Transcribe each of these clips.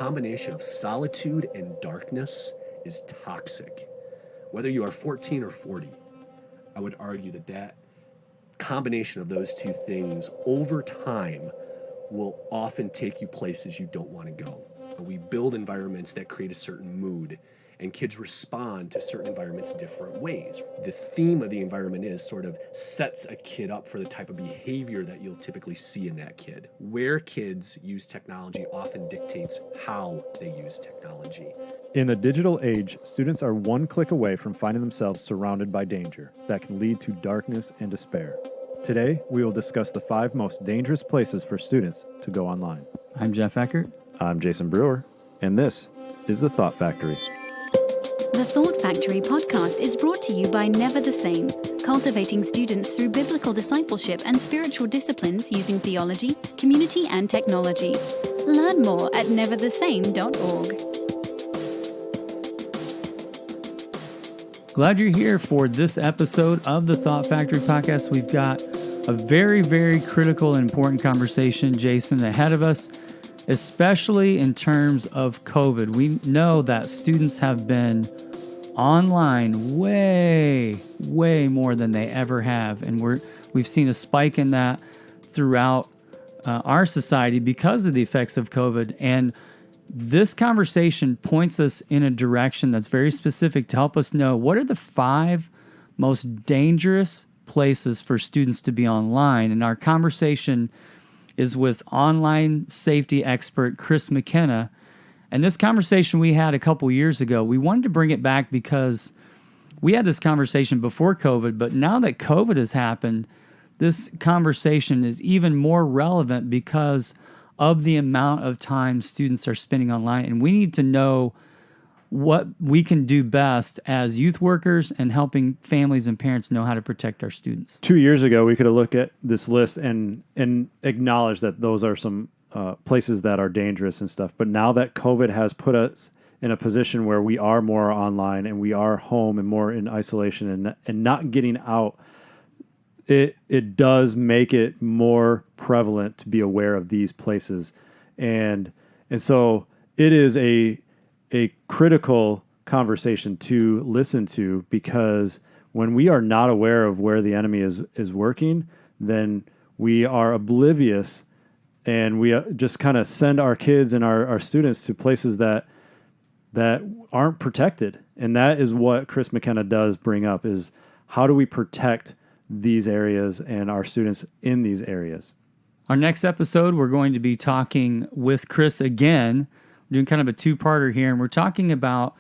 combination of solitude and darkness is toxic. Whether you are 14 or 40, I would argue that that combination of those two things over time will often take you places you don't want to go. We build environments that create a certain mood, and kids respond to certain environments different ways. The theme of the environment is sort of sets a kid up for the type of behavior that you'll typically see in that kid. Where kids use technology often dictates how they use technology. In the digital age, students are one click away from finding themselves surrounded by danger that can lead to darkness and despair. Today, we will discuss the 5 most dangerous places for students to go online. I'm Jeff Eckart. I'm Jayson Brewer, and this is The Thought Factory. The Thought Factory podcast is brought to you by Never the Same, cultivating students through biblical discipleship and spiritual disciplines using theology, community, and technology. Learn more at neverthesame.org. Glad you're here for this episode of the Thought Factory podcast. We've got a very, very critical and important conversation, Jayson, ahead of us, especially in terms of COVID. We know that students have been online way more than they ever have, and we've seen a spike in that throughout our society because of the effects of COVID. And this conversation points us in a direction that's very specific to help us know what are the 5 most dangerous places for students to be online. And our conversation is with online safety expert Chris McKenna. And this conversation we had a couple years ago, we wanted to bring it back because we had this conversation before COVID, but now that COVID has happened, this conversation is even more relevant because of the amount of time students are spending online. And we need to know what we can do best as youth workers and helping families and parents know how to protect our students. 2 years ago, we could have looked at this list and acknowledged that those are some places that are dangerous and stuff. But now that COVID has put us in a position where we are more online and we are home and more in isolation and not getting out, it does make it more prevalent to be aware of these places. And so it is a critical conversation to listen to, because when we are not aware of where the enemy is working, then we are oblivious and we just kind of send our kids and our students to places that aren't protected. And that is what Chris McKenna does bring up, is how do we protect these areas and our students in these areas. Our next episode, we're going to be talking with Chris again. We're doing kind of a 2-parter here, and we're talking about,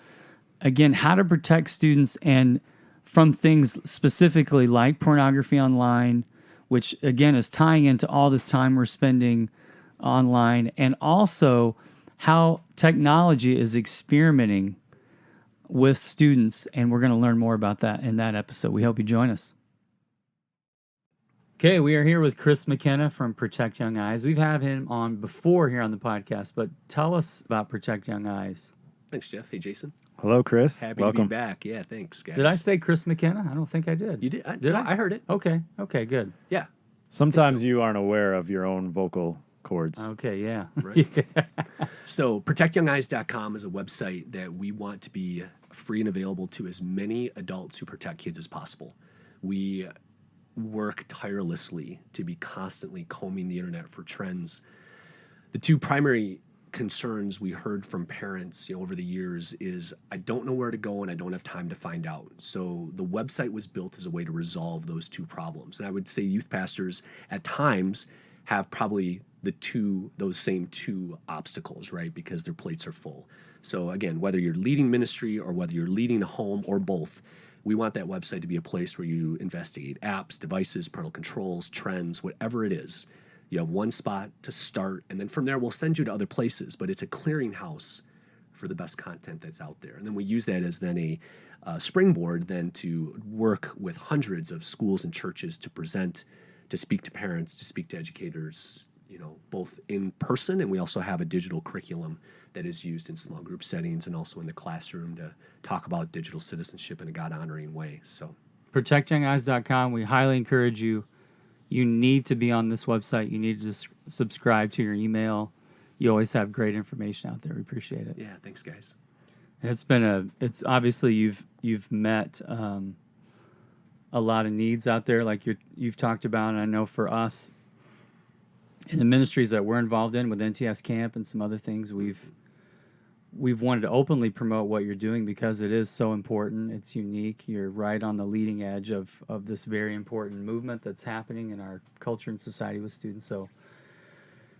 again, how to protect students and from things specifically like pornography online, which, again, is tying into all this time we're spending online, and also how technology is experimenting with students, and we're going to learn more about that in that episode. We hope you join us. Okay, we are here with Chris McKenna from Protect Young Eyes. We've had him on before here on the podcast, but tell us about Protect Young Eyes. Thanks, Jeff. Hey, Jayson. Hello, Chris. Happy Welcome. to be back. Yeah, thanks, guys. Did I say Chris McKenna? I don't think I did. You did? Did I? I heard it. Okay, good. Yeah. Sometimes you aren't aware of your own vocal cords. Okay, yeah. Right. So protectyoungeyes.com is a website that we want to be free and available to as many adults who protect kids as possible. We work tirelessly to be constantly combing the internet for trends. The 2 primary concerns we heard from parents over the years is, I don't know where to go and I don't have time to find out. So the website was built as a way to resolve those 2 problems. And I would say youth pastors at times have probably those same 2 obstacles, right? Because their plates are full. So again, whether you're leading ministry or whether you're leading a home or both, we want that website to be a place where you investigate apps, devices, parental controls, trends, whatever it is. You have one spot to start, and then from there we'll send you to other places, but it's a clearinghouse for the best content that's out there. And then we use that as then a springboard then to work with hundreds of schools and churches to present, to speak to parents, to speak to educators, both in person, and we also have a digital curriculum that is used in small group settings and also in the classroom to talk about digital citizenship in a God-honoring way. So, ProtectYoungEyes.com, we highly encourage you. You need to be on this website. You need to subscribe to your email. you always have great information out there. We appreciate it. Yeah, thanks, guys. It's obviously you've met a lot of needs out there, like you've talked about, and I know for us in the ministries that we're involved in with NTS Camp and some other things, we've wanted to openly promote what you're doing because it is so important. It's unique. You're right on the leading edge of this very important movement that's happening in our culture and society with students. So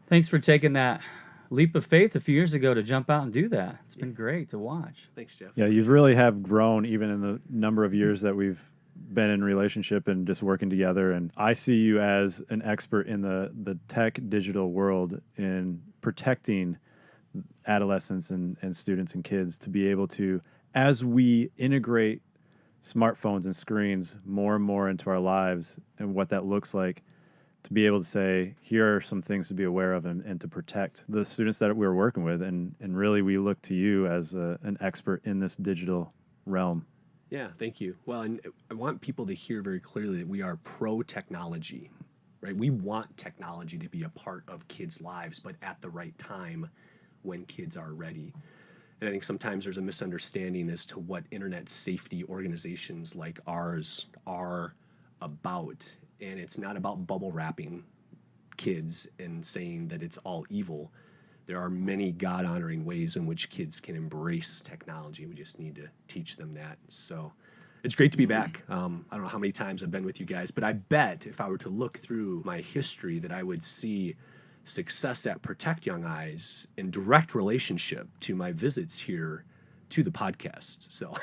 thanks for taking that leap of faith a few years ago to jump out and do that. It's been great to watch. Thanks, Jeff. Yeah, you really have grown even in the number of years that we've been in relationship and just working together. And I see you as an expert in the tech digital world in protecting adolescents and students and kids to be able to, as we integrate smartphones and screens more and more into our lives and what that looks like, to be able to say, here are some things to be aware of and to protect the students that we're working with. And really, we look to you as an expert in this digital realm. Yeah, thank you. Well, and I want people to hear very clearly that we are pro-technology, right? We want technology to be a part of kids' lives, but at the right time when kids are ready. And I think sometimes there's a misunderstanding as to what internet safety organizations like ours are about. And it's not about bubble wrapping kids and saying that it's all evil. There are many God-honoring ways in which kids can embrace technology. We just need to teach them that. So it's great to be back. I don't know how many times I've been with you guys, but I bet if I were to look through my history that I would see success at Protect Young Eyes in direct relationship to my visits here to the podcast. So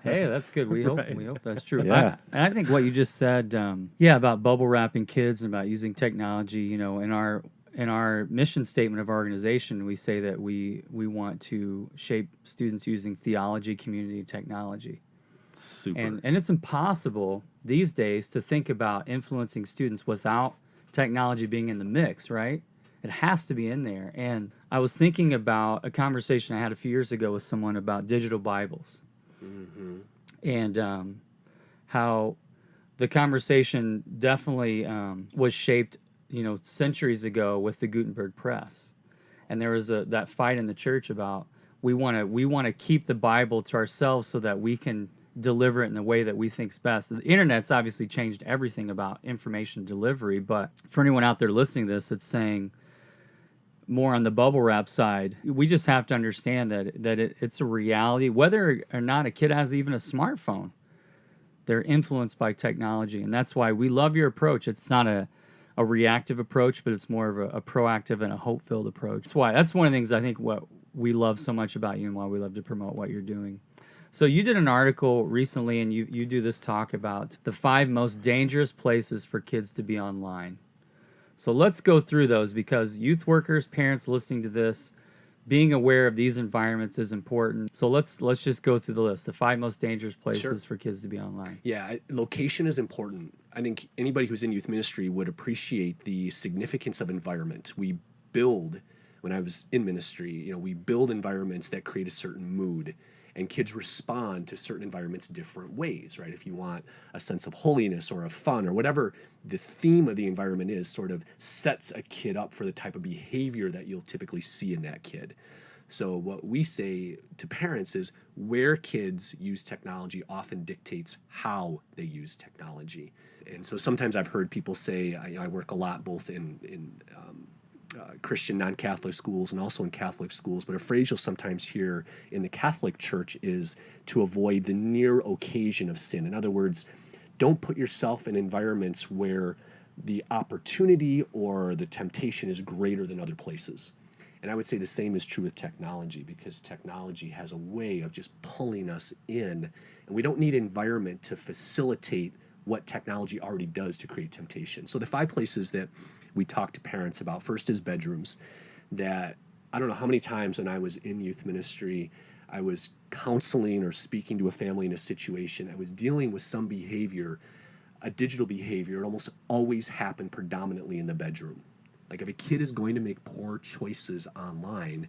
Hey, that's good. We hope that's true. Yeah. I think what you just said, about bubble wrapping kids and about using technology, in our mission statement of our organization, we say that we want to shape students using theology, community, and technology. super. And it's impossible these days to think about influencing students without technology being in the mix, right? It has to be in there. And I was thinking about a conversation I had a few years ago with someone about digital Bibles. Mm-hmm. And how the conversation definitely was shaped, centuries ago with the Gutenberg press. And there was that fight in the church about we want to keep the Bible to ourselves so that we can deliver it in the way that we think's best. The internet's obviously changed everything about information delivery, but for anyone out there listening to this, it's saying more on the bubble wrap side, we just have to understand that it's a reality. Whether or not a kid has even a smartphone, they're influenced by technology. And that's why we love your approach. It's not a reactive approach, but it's more of a proactive and a hope-filled approach. That's one of the things I think what we love so much about you and why we love to promote what you're doing. So you did an article recently, and you do this talk about the 5 most dangerous places for kids to be online. So let's go through those, because youth workers, parents listening to this, being aware of these environments is important. So let's just go through the list. The 5 most dangerous places for kids to be online. Yeah, location is important. I think anybody who's in youth ministry would appreciate the significance of environment. We build, when I was in ministry, we build environments that create a certain mood. And kids respond to certain environments different ways, right? If you want a sense of holiness or of fun or whatever the theme of the environment is, sort of sets a kid up for the type of behavior that you'll typically see in that kid. So what we say to parents is where kids use technology often dictates how they use technology. And so sometimes I've heard people say, I work a lot both in Christian non-Catholic schools and also in Catholic schools, but a phrase you'll sometimes hear in the Catholic Church is to avoid the near occasion of sin. In other words, don't put yourself in environments where the opportunity or the temptation is greater than other places. And I would say the same is true with technology, because technology has a way of just pulling us in, and we don't need environment to facilitate what technology already does to create temptation. So the 5 places that we talk to parents about, first is bedrooms. That I don't know how many times when I was in youth ministry, I was counseling or speaking to a family in a situation, I was dealing with some behavior, a digital behavior. It almost always happened predominantly in the bedroom. Like if a kid is going to make poor choices online,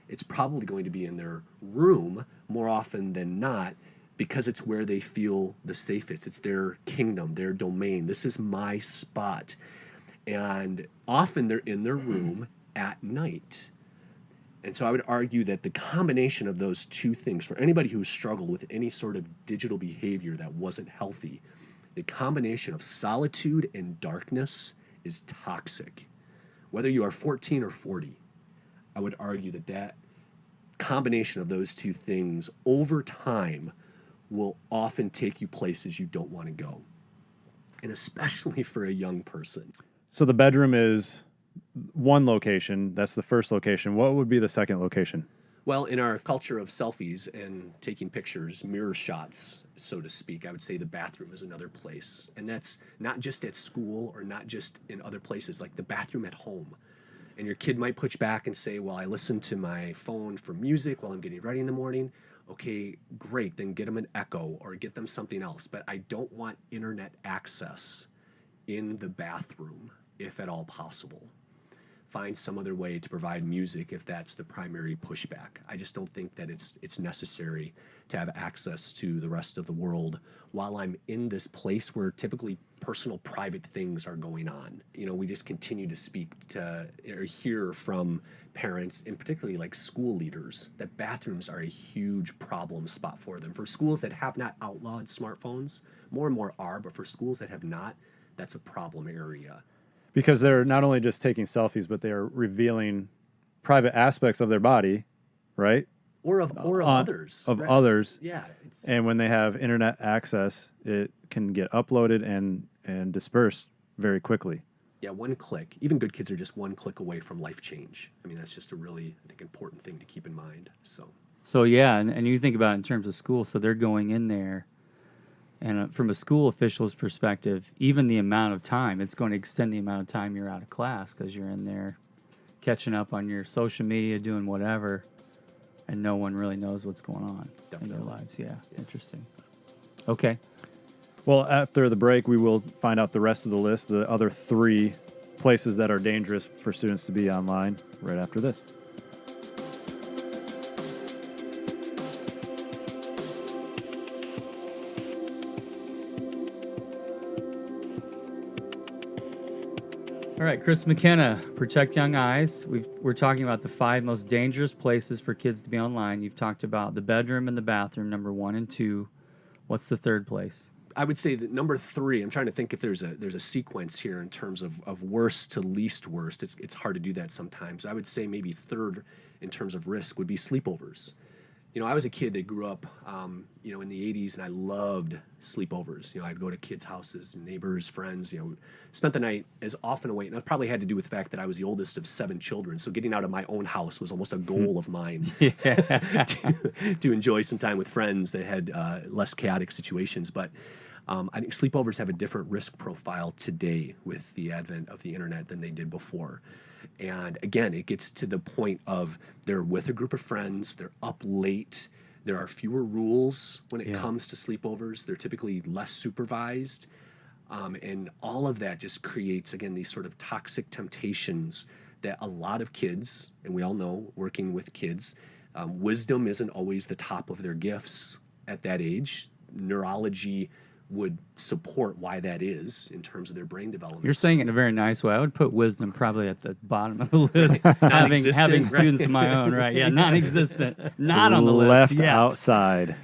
it's probably going to be in their room more often than not, because it's where they feel the safest. It's their kingdom, their domain. This is my spot. And often they're in their room at night. And so I would argue that the combination of those two things, for anybody who struggled with any sort of digital behavior that wasn't healthy, the combination of solitude and darkness is toxic. Whether you are 14 or 40, I would argue that that combination of those two things over time will often take you places you don't want to go. And especially for a young person. So the bedroom is one location. That's the first location. What would be the second location? Well, in our culture of selfies and taking pictures, mirror shots, so to speak, I would say the bathroom is another place. And that's not just at school or not just in other places, like the bathroom at home. And your kid might push back and say, well, I listen to my phone for music while I'm getting ready in the morning. Okay, great, then get them an Echo or get them something else. But I don't want internet access in the bathroom, if at all possible. Find some other way to provide music if that's the primary pushback. I just don't think that it's necessary to have access to the rest of the world while I'm in this place where typically personal, private things are going on. You know, we just continue to speak to or hear from parents, and particularly like school leaders, that bathrooms are a huge problem spot for them. For schools that have not outlawed smartphones, more and more are, but for schools that have not, that's a problem area. Because they're not only just taking selfies, but they are revealing private aspects of their body, right? Or of others. Of right? others. Yeah. And when they have internet access, it can get uploaded and dispersed very quickly. Yeah, one click. Even good kids are just one click away from life change. I mean, that's just a really, I think, important thing to keep in mind. So yeah, and you think about it in terms of school, so they're going in there, and from a school official's perspective, even the amount of time, it's going to extend the amount of time you're out of class because you're in there catching up on your social media, doing whatever, and no one really knows what's going on in their lives. Yeah, interesting. Okay. Well, after the break, we will find out the rest of the list, the other 3 places that are dangerous for students to be online right after this. All right, Chris McKenna, Protect Young Eyes. We're talking about the 5 most dangerous places for kids to be online. You've talked about the bedroom and the bathroom, number 1 and 2. What's the third place? I would say that number 3, I'm trying to think if there's a sequence here in terms of worst to least worst. It's hard to do that sometimes. I would say maybe third in terms of risk would be sleepovers. You know, I was a kid that grew up, in the 80s, and I loved sleepovers. You know, I'd go to kids' houses, neighbors, friends, spent the night as often away. And it probably had to do with the fact that I was the oldest of 7 children. So getting out of my own house was almost a goal of mine to enjoy some time with friends that had less chaotic situations. But I think sleepovers have a different risk profile today with the advent of the internet than they did before. And again, it gets to the point of they're with a group of friends, they're up late, there are fewer rules when it comes to sleepovers, they're typically less supervised, and all of that just creates, again, these sort of toxic temptations that a lot of kids, and we all know, working with kids, wisdom isn't always the top of their gifts at that age. Neurology would support why that is in terms of their brain development. You're saying it in a very nice way. I would put wisdom probably at the bottom of the list. having students of my own, right? Yeah, non-existent, not on the list left yet. outside.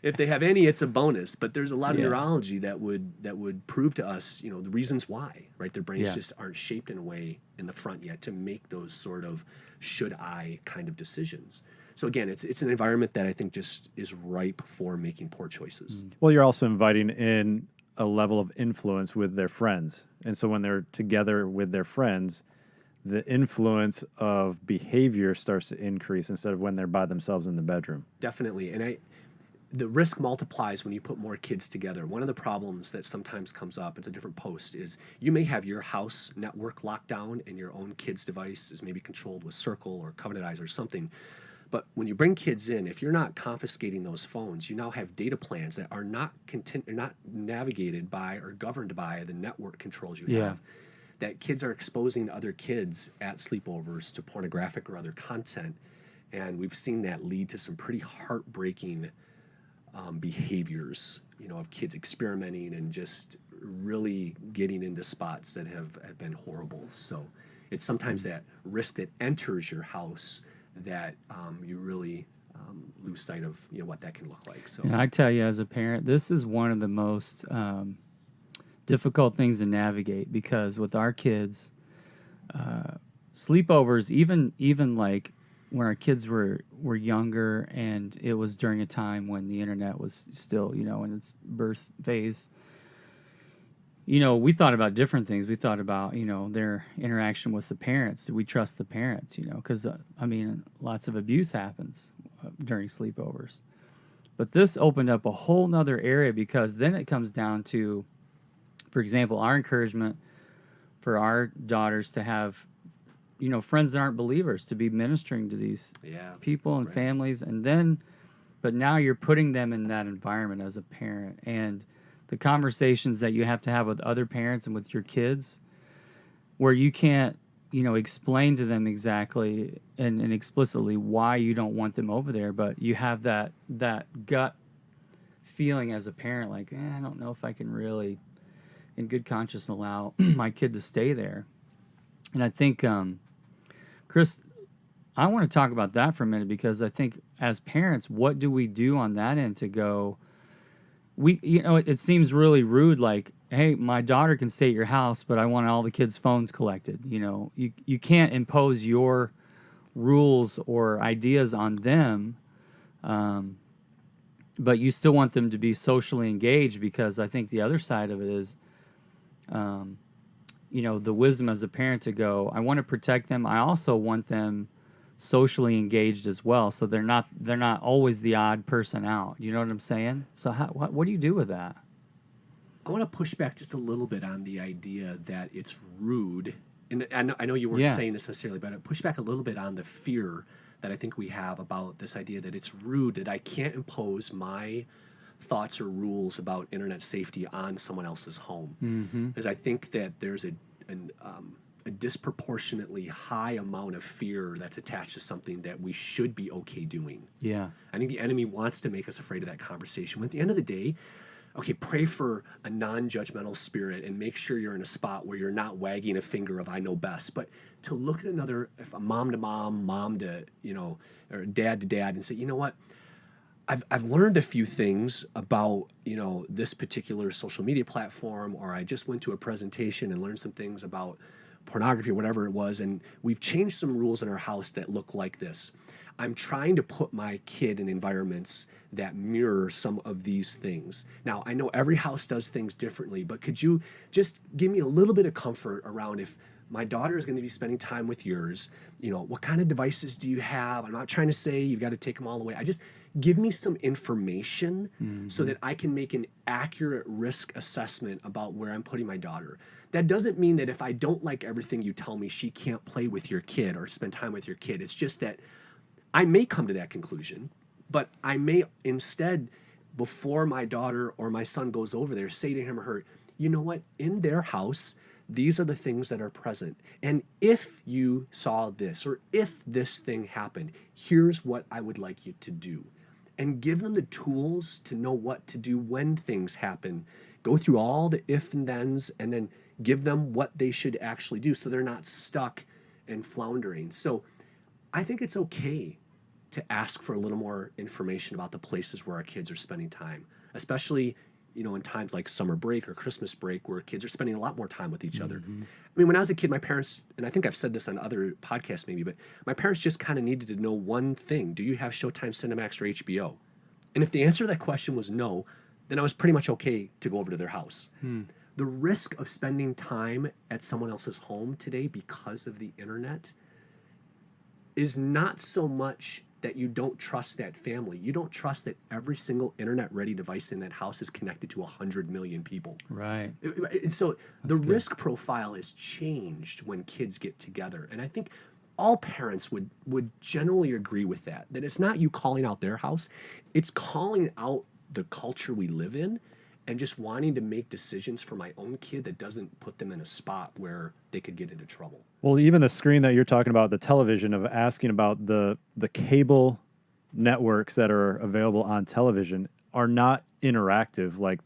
If they have any, it's a bonus. But there's a lot of neurology that would prove to us, the reasons why, right? Their brains just aren't shaped in a way in the front yet to make those sort of should I kind of decisions. So again, it's an environment that I think just is ripe for making poor choices. Well, you're also inviting in a level of influence with their friends. And so when they're together with their friends, the influence of behavior starts to increase instead of when they're by themselves in the bedroom. Definitely. And the risk multiplies when you put more kids together. One of the problems that sometimes comes up, it's a different post, is you may have your house network locked down and your own kid's device is maybe controlled with Circle or Covenant Eyes or something. But when you bring kids in, if you're not confiscating those phones, you now have data plans that are not navigated by or governed by the network controls you have. That kids are exposing other kids at sleepovers to pornographic or other content. And we've seen that lead to some pretty heartbreaking behaviors, of kids experimenting and just really getting into spots that have been horrible. So it's sometimes that risk that enters your house that you really lose sight of, what that can look like. So And I tell you, as a parent, this is one of the most difficult things to navigate, because with our kids, sleepovers, even like when our kids were younger, and it was during a time when the internet was still, in its birth phase, we thought about different things. We thought about, their interaction with the parents. Do we trust the parents, because, lots of abuse happens during sleepovers. But this opened up a whole nother area, because then it comes down to, for example, our encouragement for our daughters to have, friends that aren't believers, to be ministering to these people and families. And then, but now you're putting them in that environment as a parent, and the conversations that you have to have with other parents and with your kids, where you can't, explain to them exactly and explicitly why you don't want them over there, but you have that gut feeling as a parent, like, I don't know if I can really, in good conscience, allow my kid to stay there. And I think, Chris, I want to talk about that for a minute, because I think as parents, what do we do on that end to go, it seems really rude, like, hey, my daughter can stay at your house, but I want all the kids' phones collected. You can't impose your rules or ideas on them, but you still want them to be socially engaged, because I think the other side of it is, the wisdom as a parent to go, I want to protect them. I also want them socially engaged as well, so they're not always the odd person out. You know what I'm saying? So what do you do with that? I want to push back just a little bit on the idea that it's rude. And I know you weren't saying this necessarily, but I push back a little bit on the fear that I think we have about this idea that it's rude, that I can't impose my thoughts or rules about internet safety on someone else's home. Because I think that there's a disproportionately high amount of fear that's attached to something that we should be okay doing. Yeah. I think the enemy wants to make us afraid of that conversation. When at the end of the day, okay, pray for a non-judgmental spirit and make sure you're in a spot where you're not wagging a finger of I know best. But to look at another, if a mom to mom to, or dad to dad, and say, you know what? I've learned a few things about, this particular social media platform, or I just went to a presentation and learned some things about pornography or whatever it was, and we've changed some rules in our house that look like this. I'm trying to put my kid in environments that mirror some of these things. Now, I know every house does things differently, but could you just give me a little bit of comfort around, if my daughter is going to be spending time with yours, what kind of devices do you have? I'm not trying to say you've got to take them all away. I just give me some information so that I can make an accurate risk assessment about where I'm putting my daughter. That doesn't mean that if I don't like everything you tell me, she can't play with your kid or spend time with your kid. It's just that I may come to that conclusion, but I may instead, before my daughter or my son goes over there, say to him or her, you know what, in their house, these are the things that are present. And if you saw this, or if this thing happened, here's what I would like you to do. And give them the tools to know what to do when things happen. Go through all the if and thens, and then give them what they should actually do so they're not stuck and floundering. So I think it's okay to ask for a little more information about the places where our kids are spending time, especially, in times like summer break or Christmas break, where kids are spending a lot more time with each other. I mean, when I was a kid, my parents, and I think I've said this on other podcasts maybe, but my parents just kind of needed to know one thing. Do you have Showtime, Cinemax, or HBO? And if the answer to that question was no, then I was pretty much okay to go over to their house. The risk of spending time at someone else's home today because of the internet is not so much that you don't trust that family. You don't trust that every single internet-ready device in that house is connected to 100 million people. Right. So the risk profile is changed when kids get together. And I think all parents would generally agree with that it's not you calling out their house, it's calling out the culture we live in, and just wanting to make decisions for my own kid that doesn't put them in a spot where they could get into trouble. Well, even the screen that you're talking about, the television, of asking about the cable networks that are available on television are not interactive like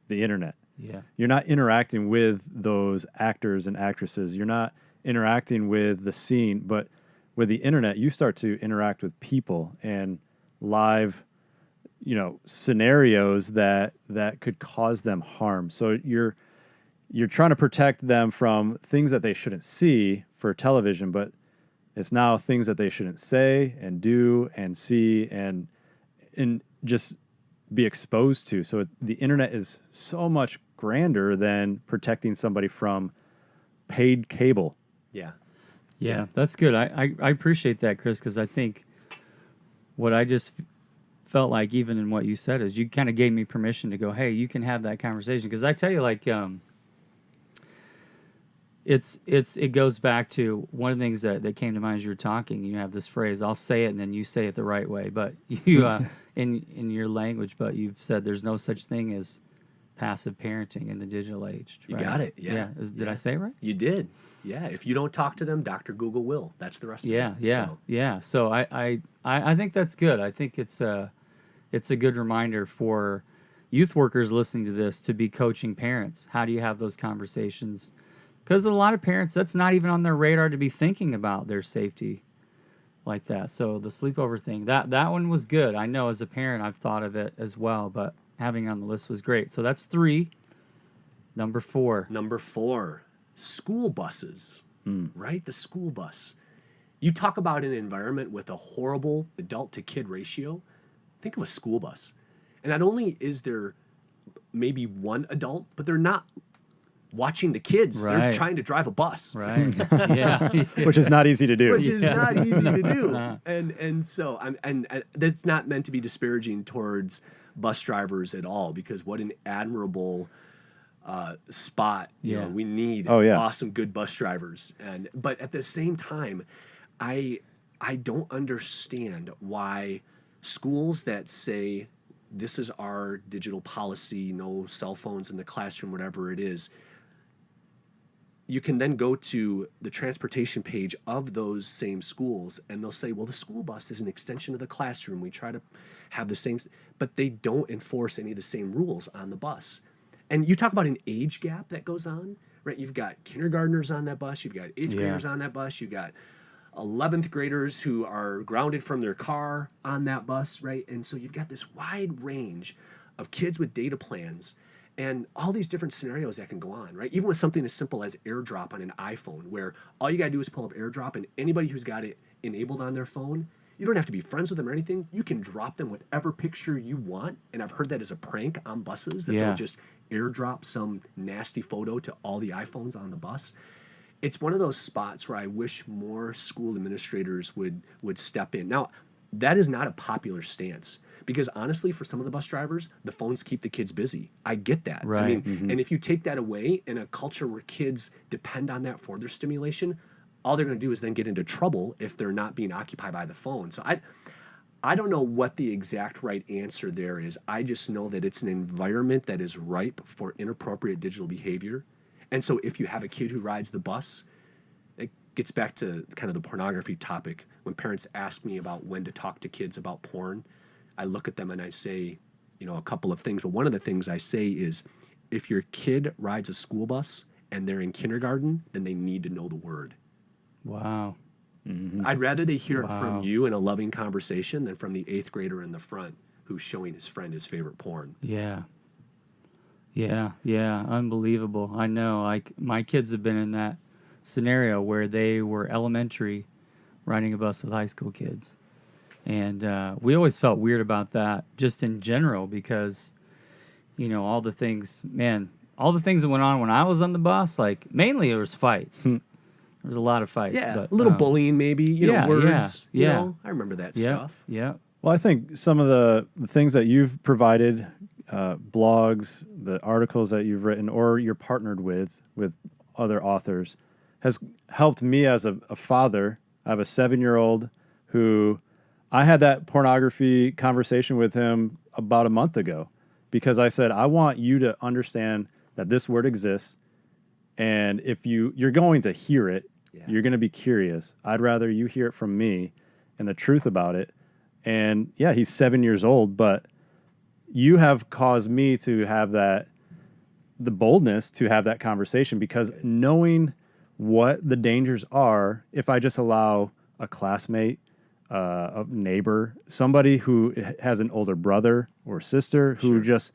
the internet. Yeah. You're not interacting with those actors and actresses. You're not interacting with the scene. But with the internet, you start to interact with people and live, scenarios that could cause them harm. So you're trying to protect them from things that they shouldn't see for television, but it's now things that they shouldn't say and do and see and just be exposed to. So the internet is so much grander than protecting somebody from paid cable. Yeah, that's good. I appreciate that, Chris, because I think what I just felt like, even in what you said, is you kind of gave me permission to go, hey, you can have that conversation. Because I tell you, like, it goes back to one of the things that came to mind as you were talking. You have this phrase, I'll say it and then you say it the right way, but you in your language, but you've said there's no such thing as passive parenting in the digital age. You right? got it. Yeah. Did I say it right? You did. Yeah. If you don't talk to them, Dr. Google will. That's the rest of it. Yeah. So I think that's good. I think it's a good reminder for youth workers listening to this to be coaching parents. How do you have those conversations? Because a lot of parents, that's not even on their radar to be thinking about their safety like that. So the sleepover thing, that one was good. I know as a parent, I've thought of it as well, but having it on the list was great. So that's 3. Number 4, school buses, right? The school bus. You talk about an environment with a horrible adult to kid ratio. Think of a school bus. And not only is there maybe one adult, but they're not watching the kids. Right. They're trying to drive a bus. right? Yeah. Which is not easy to do. Which is not easy to it's do. not. And so and that's not meant to be disparaging towards bus drivers at all, because what an admirable spot. You know, we need awesome, good bus drivers. But at the same time, I don't understand why schools that say this is our digital policy, no cell phones in the classroom, whatever it is, you can then go to the transportation page of those same schools and they'll say, well, the school bus is an extension of the classroom. We try to have the same, but they don't enforce any of the same rules on the bus. And you talk about an age gap that goes on, right? You've got kindergartners on that bus. You've got 8th graders on that bus. You've got 11th graders who are grounded from their car on that bus, right? And so you've got this wide range of kids with data plans and all these different scenarios that can go on, right? Even with something as simple as AirDrop on an iPhone, where all you gotta do is pull up AirDrop, and anybody who's got it enabled on their phone, you don't have to be friends with them or anything. You can drop them whatever picture you want. And I've heard that as a prank on buses, that they'll just AirDrop some nasty photo to all the iPhones on the bus. It's one of those spots where I wish more school administrators would step in. Now, that is not a popular stance, because honestly, for some of the bus drivers, the phones keep the kids busy. I get that. Right. I mean, and if you take that away in a culture where kids depend on that for their stimulation, all they're going to do is then get into trouble if they're not being occupied by the phone. So I don't know what the exact right answer there is. I just know that it's an environment that is ripe for inappropriate digital behavior. And so if you have a kid who rides the bus, it gets back to kind of the pornography topic. When parents ask me about when to talk to kids about porn, I look at them and I say, a couple of things. But one of the things I say is, if your kid rides a school bus and they're in kindergarten, then they need to know the word. Wow. Mm-hmm. I'd rather they hear it from you in a loving conversation than from the 8th grader in the front who's showing his friend his favorite porn. Yeah. Unbelievable. I know. Like, my kids have been in that scenario where they were elementary riding a bus with high school kids. And we always felt weird about that just in general, because, all the things that went on when I was on the bus, like, mainly there was fights. There was a lot of fights. Yeah, but, a little bullying maybe, words. Yeah. I remember that stuff. Yeah. Well, I think some of the things that you've provided, blogs, the articles that you've written, or you're partnered with other authors, has helped me as a father. I have a 7-year-old who I had that pornography conversation with him about a month ago, because I said, I want you to understand that this word exists. And if you're going to hear it, you're going to be curious. I'd rather you hear it from me and the truth about it. And yeah, he's 7 years old, but you have caused me to have the boldness to have that conversation, because knowing what the dangers are if I just allow a classmate, a neighbor, somebody who has an older brother or sister who just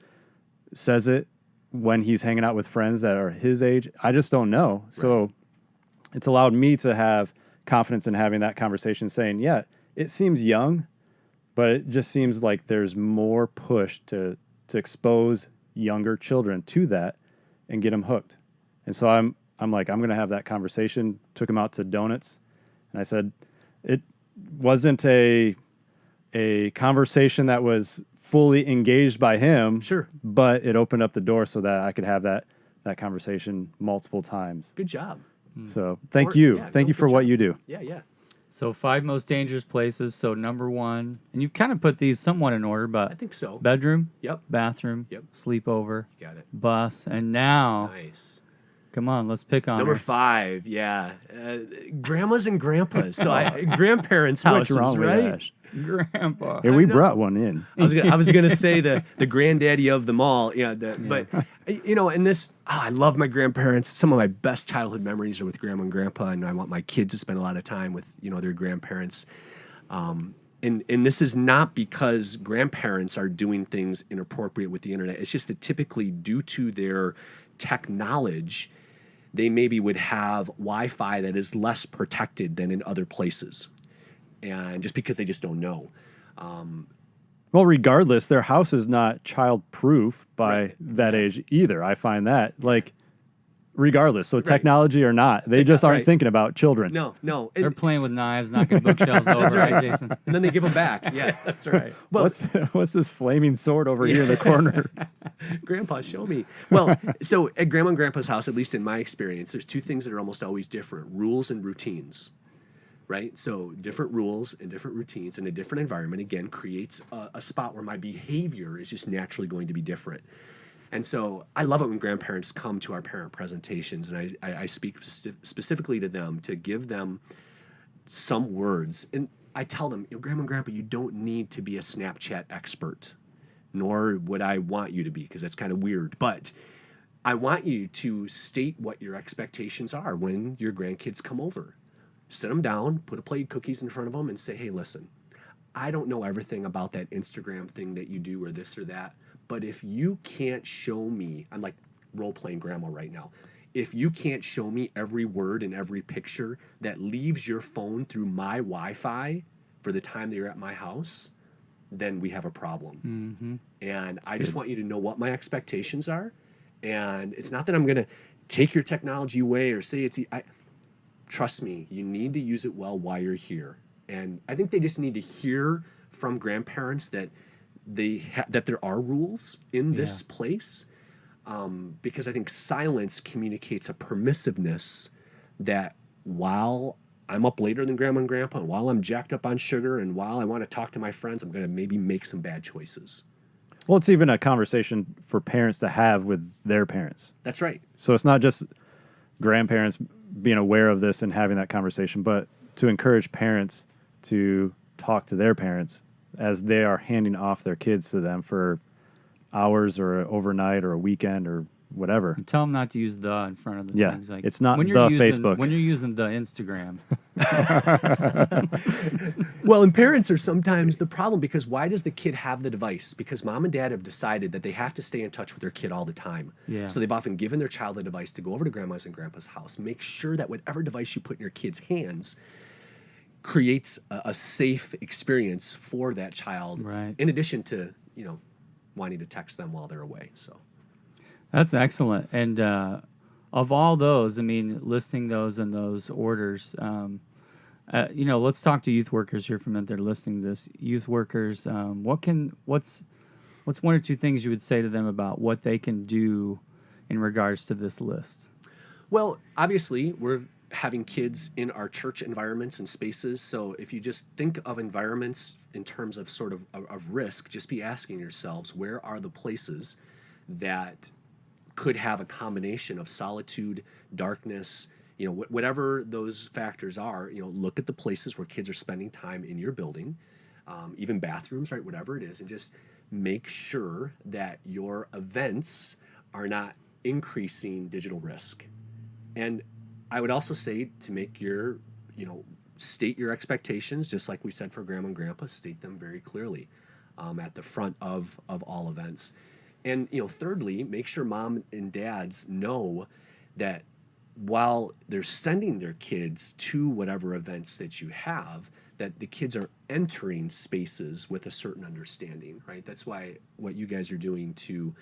says it when he's hanging out with friends that are his age. I just don't know. So it's allowed me to have confidence in having that conversation, saying, yeah, it seems young, but it just seems like there's more push to expose younger children to that and get them hooked. And so I'm like, I'm going to have that conversation. Took him out to donuts, and I said, it wasn't a conversation that was fully engaged by him. Sure. But it opened up the door so that I could have that conversation multiple times. Good job. So thank you. Thank you for what you do. Yeah. So 5 most dangerous places. So number 1, and you've kind of put these somewhat in order, but I think so. bedroom, Yep. bathroom, Yep. sleepover, You got it. bus, and now, Nice. come on, let's pick on Number her. 5, grandmas and grandpas. So grandparents' What's houses, wrong with right? that? Grandpa. Hey, we brought one in. I was gonna say the granddaddy of them all. Yeah. But and this, I love my grandparents. Some of my best childhood memories are with grandma and grandpa, and I want my kids to spend a lot of time with their grandparents. And this is not because grandparents are doing things inappropriate with the internet. It's just that typically, due to their tech knowledge, they maybe would have Wi-Fi that is less protected than in other places. And just because they just don't know. Well, regardless, their house is not child-proof by that age either. I find that, regardless. So technology or not, they just aren't thinking about children. No. They're playing with knives, knocking bookshelves over, right, Jason? And then they give them back. Yeah, That's right. Well, What's this flaming sword over here in the corner? Grandpa, show me. Well, so at Grandma and Grandpa's house, at least in my experience, there's 2 things that are almost always different: rules and routines. Right? So different rules and different routines in a different environment, again, creates a spot where my behavior is just naturally going to be different. And so I love it when grandparents come to our parent presentations, and I speak specifically to them to give them some words. And I tell them, Grandma and Grandpa, you don't need to be a Snapchat expert, nor would I want you to be, because that's kind of weird. But I want you to state what your expectations are when your grandkids come over. Sit them down, put a plate of cookies in front of them, and say, hey, listen, I don't know everything about that Instagram thing that you do or this or that, but if you can't show me, I'm like role-playing grandma right now, if you can't show me every word and every picture that leaves your phone through my Wi-Fi for the time that you're at my house, then we have a problem. Mm-hmm. And I just want you to know what my expectations are. And it's not that I'm going to take your technology away or say trust me, you need to use it well while you're here. And I think they just need to hear from grandparents that that there are rules in this place, because I think silence communicates a permissiveness that while I'm up later than Grandma and Grandpa, and while I'm jacked up on sugar, and while I want to talk to my friends, I'm going to maybe make some bad choices. Well, it's even a conversation for parents to have with their parents. That's right. So it's not just grandparents being aware of this and having that conversation, but to encourage parents to talk to their parents as they are handing off their kids to them for hours or overnight or a weekend or whatever. Tell them not to use the in front of the things. Like it's not when the you're using, Facebook. When you're using the Instagram. Well, and parents are sometimes the problem, because why does the kid have the device? Because mom and dad have decided that they have to stay in touch with their kid all the time. Yeah. So they've often given their child a device to go over to grandma's and grandpa's house. Make sure that whatever device you put in your kid's hands creates a safe experience for that child. Right. In addition to, wanting to text them while they're away. So That's excellent. And of all those, listing those in those orders, let's talk to youth workers here for a minute. They're listening to this. Youth workers, what's 1 or 2 things you would say to them about what they can do in regards to this list? Well, obviously, we're having kids in our church environments and spaces. So if you just think of environments in terms of sort of risk, just be asking yourselves, where are the places that could have a combination of solitude, darkness, whatever those factors are, look at the places where kids are spending time in your building, even bathrooms, right, whatever it is, and just make sure that your events are not increasing digital risk. And I would also say to make your, state your expectations, just like we said for Grandma and Grandpa, state them very clearly at the front of all events. And, thirdly, make sure mom and dads know that while they're sending their kids to whatever events that you have, that the kids are entering spaces with a certain understanding, right? That's why what you guys are doing to,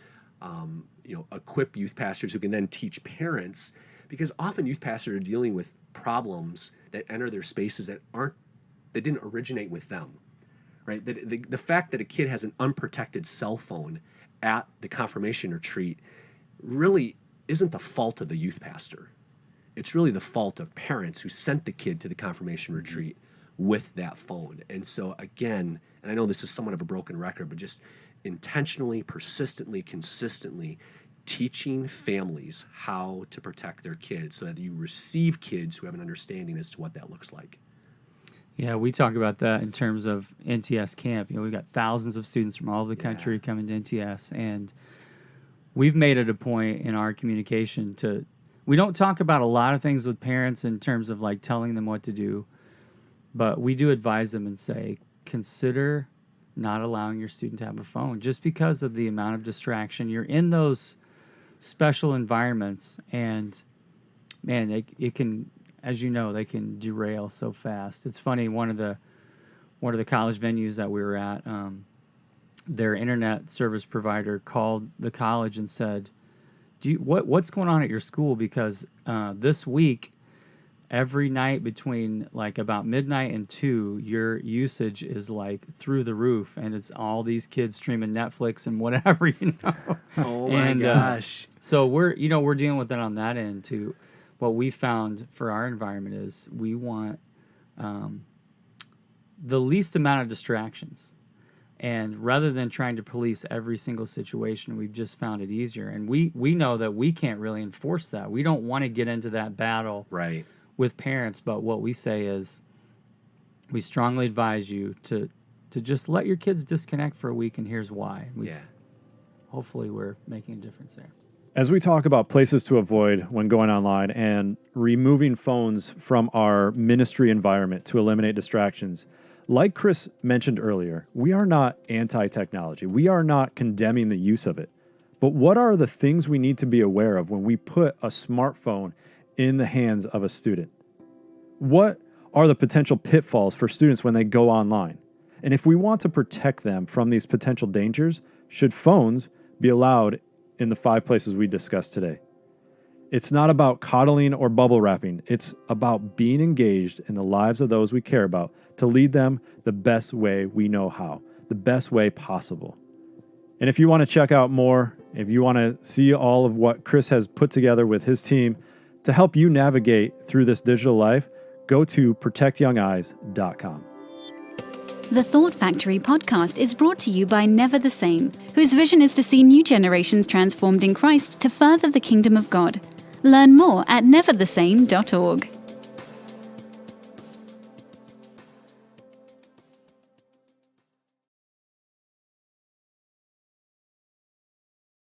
equip youth pastors who can then teach parents, because often youth pastors are dealing with problems that enter their spaces that didn't originate with them, right? The fact that a kid has an unprotected cell phone at the confirmation retreat really isn't the fault of the youth pastor. It's really the fault of parents who sent the kid to the confirmation retreat with that phone. And so again, and I know this is somewhat of a broken record, but just intentionally, persistently, consistently teaching families how to protect their kids so that you receive kids who have an understanding as to what that looks like. Yeah, we talk about that in terms of NTS camp. We've got thousands of students from all over the country coming to NTS, and we've made it a point in our communication we don't talk about a lot of things with parents in terms of like telling them what to do, but we do advise them and say, consider not allowing your student to have a phone just because of the amount of distraction. You're in those special environments, and man, it can, as you know, they can derail so fast. It's funny, one of the college venues that we were at, their internet service provider called the college and said, what's going on at your school? Because this week, every night between like about midnight and 2, your usage is like through the roof, and it's all these kids streaming Netflix and whatever, Oh my gosh! So we're dealing with it on that end too. What we found for our environment is we want the least amount of distractions. And rather than trying to police every single situation, we've just found it easier. And we know that we can't really enforce that. We don't want to get into that battle with parents. But what we say is we strongly advise you to just let your kids disconnect for a week, and here's why. Hopefully we're making a difference there. As we talk about places to avoid when going online and removing phones from our ministry environment to eliminate distractions, like Chris mentioned earlier, we are not anti-technology. We are not condemning the use of it. But what are the things we need to be aware of when we put a smartphone in the hands of a student? What are the potential pitfalls for students when they go online? And if we want to protect them from these potential dangers, should phones be allowed in the 5 places we discussed today? It's not about coddling or bubble wrapping. It's about being engaged in the lives of those we care about to lead them the best way we know how, the best way possible. And if you want to check out more, if you want to see all of what Chris has put together with his team to help you navigate through this digital life, go to protectyoungeyes.com. The Thought Factory podcast is brought to you by Never the Same, whose vision is to see new generations transformed in Christ to further the kingdom of God. Learn more at neverthesame.org.